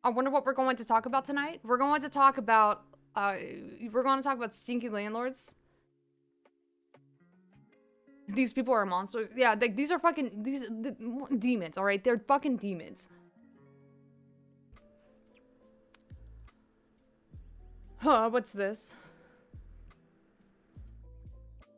I wonder what we're going to talk about tonight. We're going to talk about stinky landlords. These people are monsters. Yeah, these are fucking demons. All right, they're fucking demons. Huh? What's this?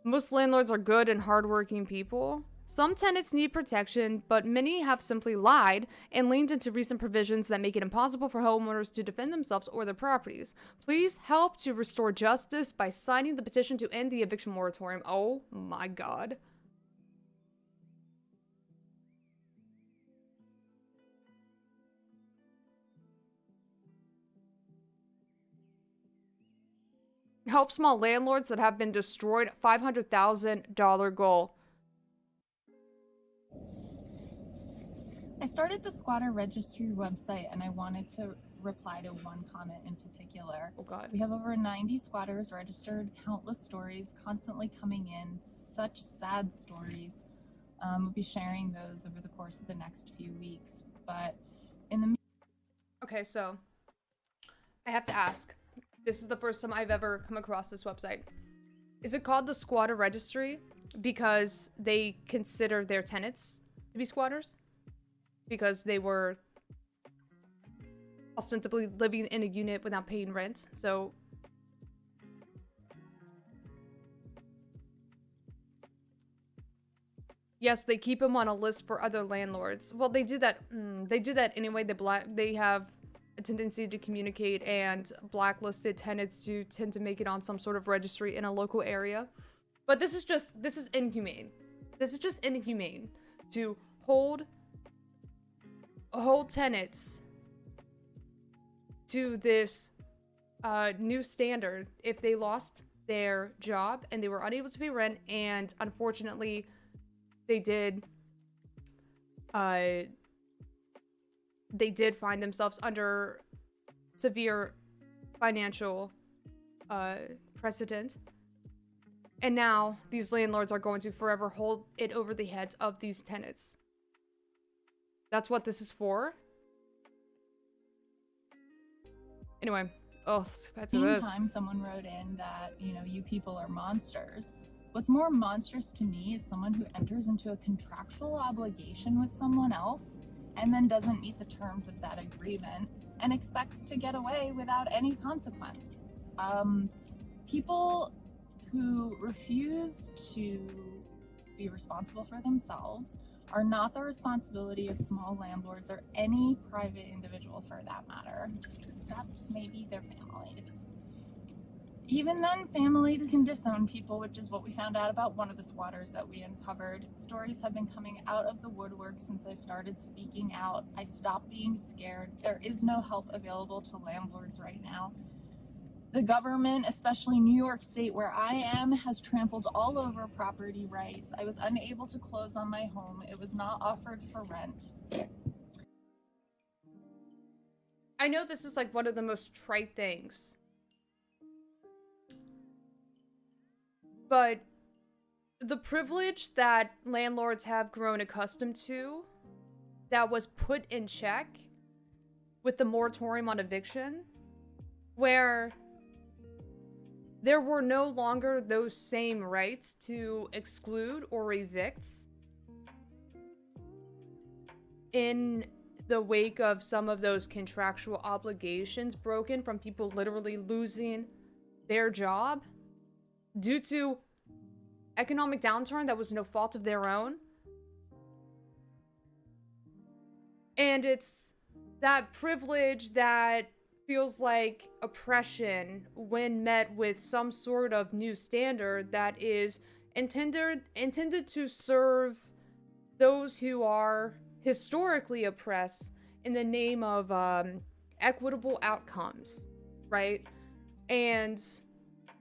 Most landlords are good and hardworking people. Some tenants need protection, but many have simply lied and leaned into recent provisions that make it impossible for homeowners to defend themselves or their properties. Please help to restore justice by signing the petition to end the eviction moratorium. Oh my god. Help small landlords that have been destroyed. $500,000 goal. I started the squatter registry website and I wanted to reply to one comment in particular. Oh god. We have over 90 squatters registered, countless stories constantly coming in, such sad stories. We'll be sharing those over the course of the next few weeks. But in the Okay, so I have to ask. This is the first time I've ever come across this website. Is it called the Squatter Registry because they consider their tenants to be squatters? Because they were ostensibly living in a unit without paying rent, so... Yes, they keep them on a list for other landlords. Well, they do that. They do that anyway. They have a tendency to communicate, and blacklisted tenants do tend to make it on some sort of registry in a local area. But this is inhumane. This is just inhumane to hold tenants to this new standard if they lost their job and they were unable to pay rent, and unfortunately they did find themselves under severe financial precedent. And now these landlords are going to forever hold it over the heads of these tenants. That's what this is for. Anyway, let's get back to this. meantime, someone wrote in that, you people are monsters. What's more monstrous to me is someone who enters into a contractual obligation with someone else and then doesn't meet the terms of that agreement and expects to get away without any consequence. People who refuse to be responsible for themselves are not the responsibility of small landlords or any private individual for that matter, except maybe their families. Even then, families can disown people, which is what we found out about one of the squatters that we uncovered. Stories have been coming out of the woodwork since I started speaking out. I stopped being scared. There is no help available to landlords right now. The government, especially New York State, where I am, has trampled all over property rights. I was unable to close on my home. It was not offered for rent. I know this is like one of the most trite things, but the privilege that landlords have grown accustomed to that was put in check with the moratorium on eviction, where there were no longer those same rights to exclude or evict in the wake of some of those contractual obligations broken from people literally losing their job due to economic downturn that was no fault of their own. And it's that privilege that feels like oppression when met with some sort of new standard that is intended to serve those who are historically oppressed in the name of equitable outcomes, right? And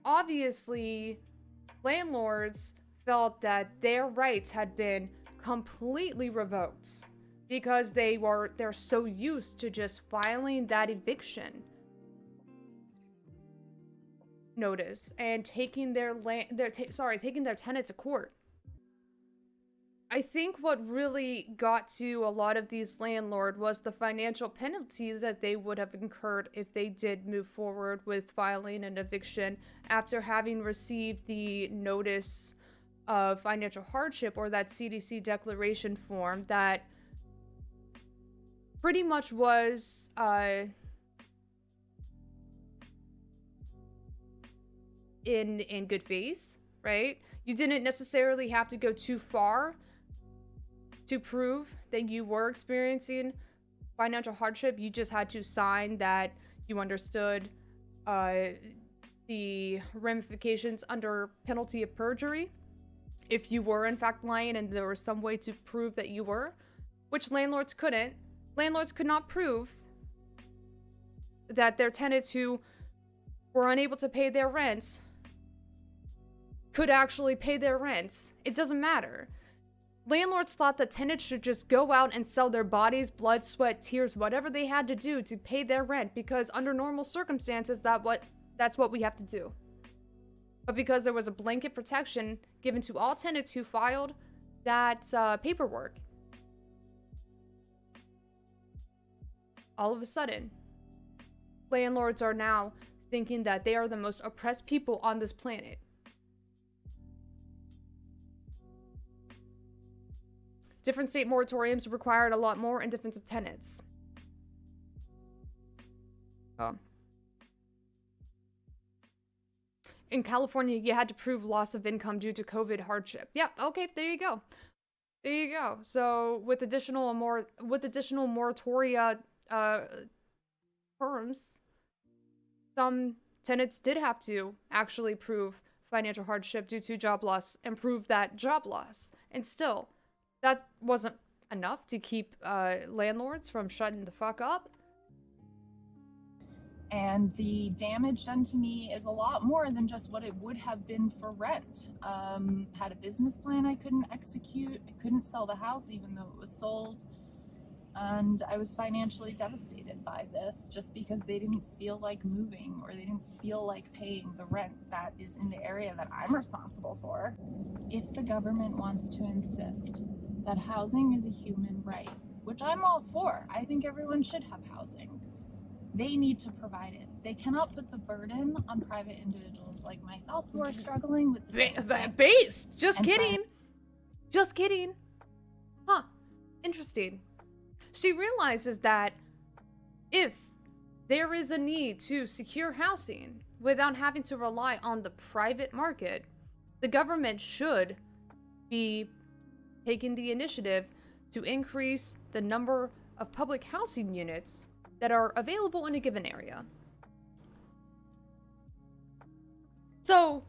obviously, landlords felt that their rights had been completely revoked because they're so used to just filing that eviction notice and taking their tenant to court. I think what really got to a lot of these landlords was the financial penalty that they would have incurred if they did move forward with filing an eviction after having received the notice of financial hardship, or that CDC declaration form that pretty much was in good faith, right? You didn't necessarily have to go too far to prove that you were experiencing financial hardship. You just had to sign that you understood the ramifications under penalty of perjury if you were in fact lying and there was some way to prove that you were, which landlords couldn't. Landlords could not prove that their tenants who were unable to pay their rents could actually pay their rents. It doesn't matter. Landlords thought that tenants should just go out and sell their bodies, blood, sweat, tears, whatever they had to do to pay their rent, because under normal circumstances that's what we have to do. But because there was a blanket protection given to all tenants who filed that paperwork, all of a sudden, landlords are now thinking that they are the most oppressed people on this planet. Different state moratoriums required a lot more in defense of tenants. In California, you had to prove loss of income due to COVID hardship. Yeah, okay, there you go. There you go. So with additional moratoria terms, some tenants did have to actually prove financial hardship due to job loss and prove that job loss. And still, that wasn't enough to keep landlords from shutting the fuck up. And the damage done to me is a lot more than just what it would have been for rent. Had a business plan I couldn't execute. I couldn't sell the house even though it was sold. And I was financially devastated by this just because they didn't feel like moving, or they didn't feel like paying the rent that is in the area that I'm responsible for. If the government wants to insist that housing is a human right, which I'm all for, I think everyone should have housing, they need to provide it. They cannot put the burden on private individuals like myself who are struggling with the base. Just kidding. Just kidding. Huh. Interesting. She realizes that if there is a need to secure housing without having to rely on the private market, the government should be taking the initiative to increase the number of public housing units that are available in a given area. So,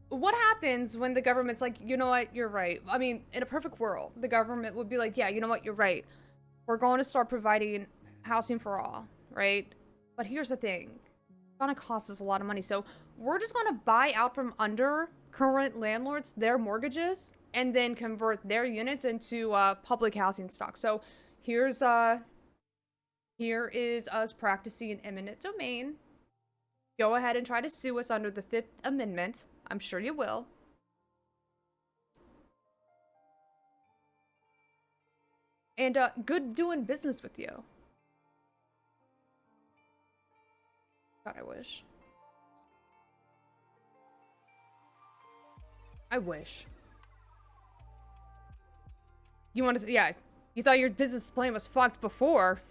what happens when the government's like, you know what, you're right? I mean, in a perfect world, the government would be like, yeah, you know what, you're right. We're going to start providing housing for all, right? But here's the thing. It's going to cost us a lot of money. So, we're just going to buy out from under current landlords their mortgages and then convert their units into public housing stock. So, here is us practicing eminent domain. Go ahead and try to sue us under the Fifth Amendment. I'm sure you will. And good doing business with you. God, I wish. I wish. You wanted to, yeah. You thought your business plan was fucked before.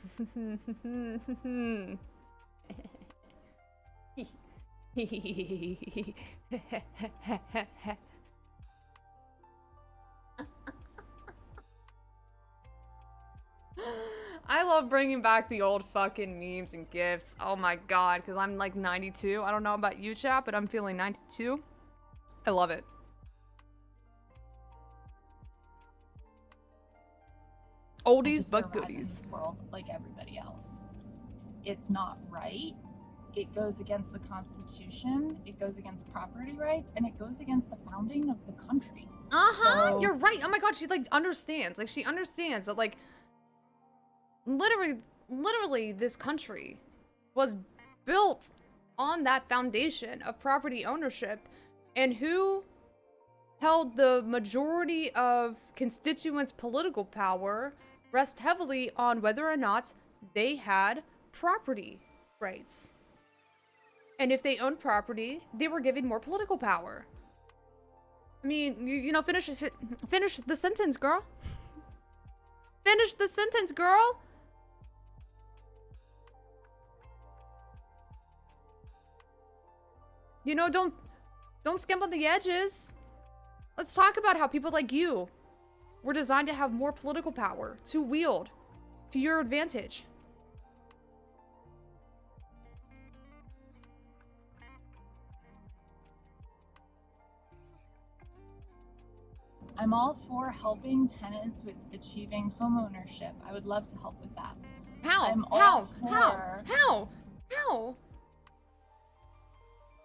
I love bringing back the old fucking memes and gifs. Oh my god, because I'm like 92. I don't know about you, chat, but I'm feeling 92. I love it. Oldies but goodies. In this world like everybody else. It's not right. It goes against the Constitution. It goes against property rights, and it goes against the founding of the country. So, you're right. Oh my god, she like understands. Like she understands that like literally this country was built on that foundation of property ownership, and who held the majority of constituents' political power rest heavily on whether or not they had property rights. And if they owned property, they were given more political power. I mean, you know, finish the sentence, girl. Finish the sentence, girl. You know, don't skimp on the edges. Let's talk about how people like you were designed to have more political power, to wield to your advantage. I'm all for helping tenants with achieving homeownership. I would love to help with that. How? I'm all How? for- How?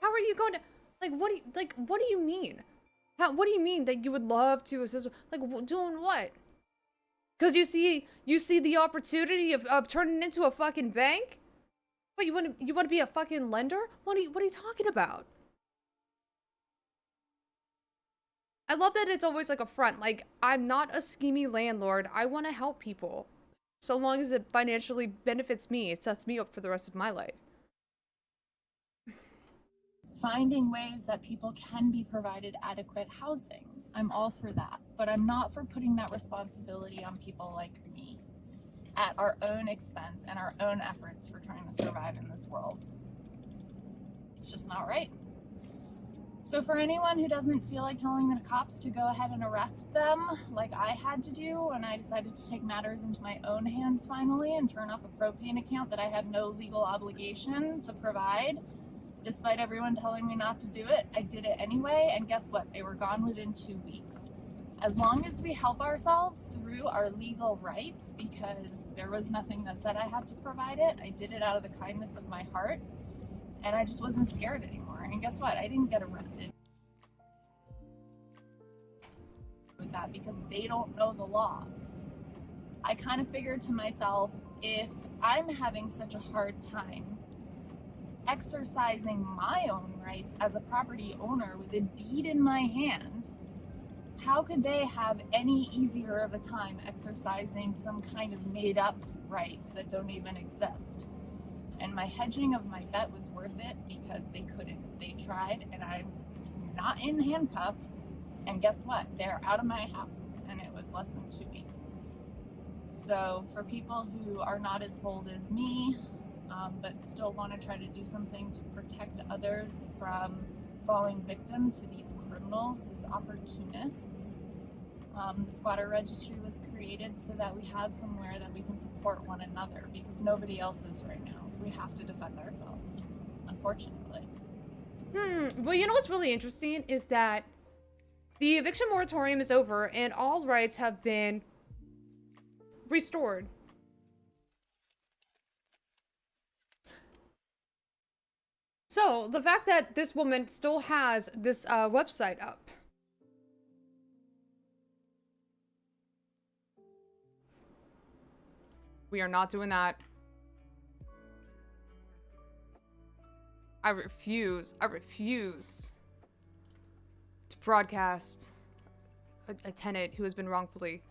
How are you going to, like, what do you mean? What do you mean that you would love to assist? Like, doing what? Because you see the opportunity of turning into a fucking bank? What, you want to be a fucking lender? What are you talking about? I love that it's always like a front. Like, I'm not a schemy landlord. I want to help people. So long as it financially benefits me, it sets me up for the rest of my life. Finding ways that people can be provided adequate housing. I'm all for that. But I'm not for putting that responsibility on people like me at our own expense and our own efforts for trying to survive in this world. It's just not right. So for anyone who doesn't feel like telling the cops to go ahead and arrest them, like I had to do when I decided to take matters into my own hands finally and turn off a propane account that I had no legal obligation to provide, despite everyone telling me not to do it, I did it anyway, and guess what? They were gone within 2 weeks. As long as we help ourselves through our legal rights, because there was nothing that said I had to provide it, I did it out of the kindness of my heart, and I just wasn't scared anymore. And guess what? I didn't get arrested with that because they don't know the law. I kind of figured to myself, if I'm having such a hard time exercising my own rights as a property owner with a deed in my hand, how could they have any easier of a time exercising some kind of made up rights that don't even exist? And my hedging of my bet was worth it because they couldn't. They tried, and I'm not in handcuffs. And guess what? They're out of my house, and it was less than 2 weeks. So for people who are not as bold as me, but still want to try to do something to protect others from falling victim to these criminals, these opportunists, the squatter registry was created so that we had somewhere that we can support one another, because nobody else is right now. We have to defend ourselves, unfortunately. Well, you know what's really interesting is that the eviction moratorium is over and all rights have been restored. So, the fact that this woman still has this website up. We are not doing that. I refuse to broadcast a tenant who's been wrongfully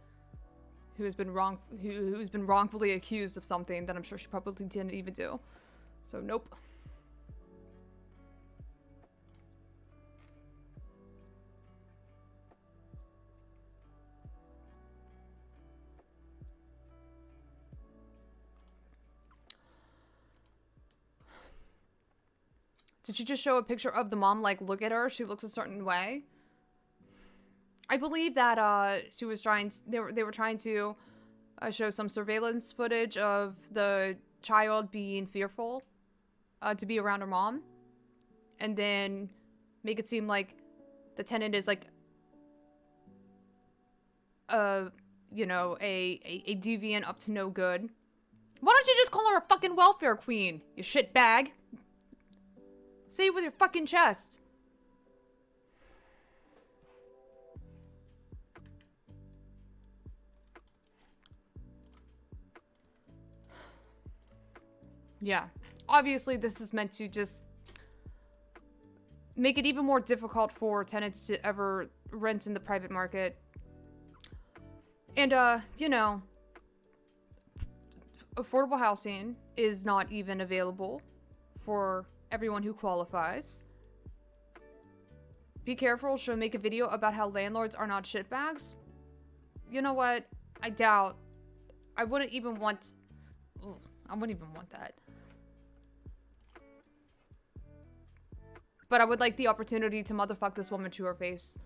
accused of something that I'm sure she probably didn't even do. So nope. Did she just show a picture of the mom, like, look at her, she looks a certain way? I believe that she was trying to, they were trying to show some surveillance footage of the child being fearful to be around her mom, and then make it seem like the tenant is like you know, a deviant up to no good. Why don't you just call her a fucking welfare queen, you shitbag? Say it with your fucking chest. Yeah. Obviously, this is meant to just make it even more difficult for tenants to ever rents in the private market. And, you know, affordable housing is not even available for everyone who qualifies. Be careful, she'll make a video about how landlords are not shitbags. You know what? I doubt. I wouldn't even want... Ugh, I wouldn't even want that. But I would like the opportunity to motherfuck this woman to her face.